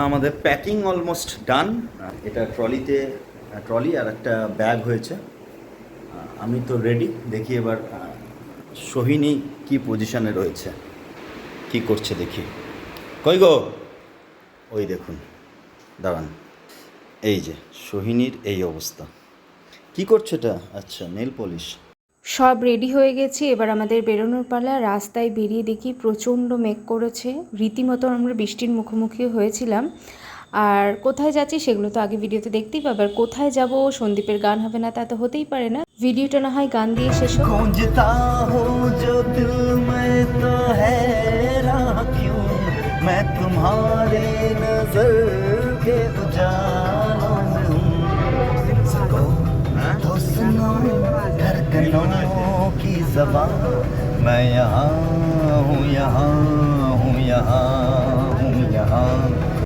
আমাদের packing almost done. এটা trolley আর একটা ব্যাগ হয়েছে। আমি তো রেডি, দেখি এবার সোহিনী কি পজিশনে রয়েছে, কি করছে দেখি। কই গো, ওই দেখুন, দাঁড়ান। এই যে সোহিনীর এই অবস্থা। কি করছে এটা? আচ্ছা, নেল পলিশ। সব রেডি হয়ে গেছি, এবার আমাদের বেরোনোর পালা। রাস্তায় বেরিয়ে দেখি প্রচণ্ড মেঘ করেছে, রীতিমতো আমরা বৃষ্টির মুখোমুখি হয়েছিলাম। আর কোথায় যাচ্ছি সেগুলো তো আগে ভিডিওতে দেখতেই পাবে। আর কোথায় যাব, সন্দীপের গান হবে না তা তো হতেই পারে না। ভিডিওটা না হয় গান দিয়ে শেষ হোক। गूंजता हूँ जो दिल में तो हैरां क्यों, मैं तुम्हारे नजर के उजालों में हूँ। तो सुनो धड़कनों की ज़बान, मैं यहाँ हूँ यहाँ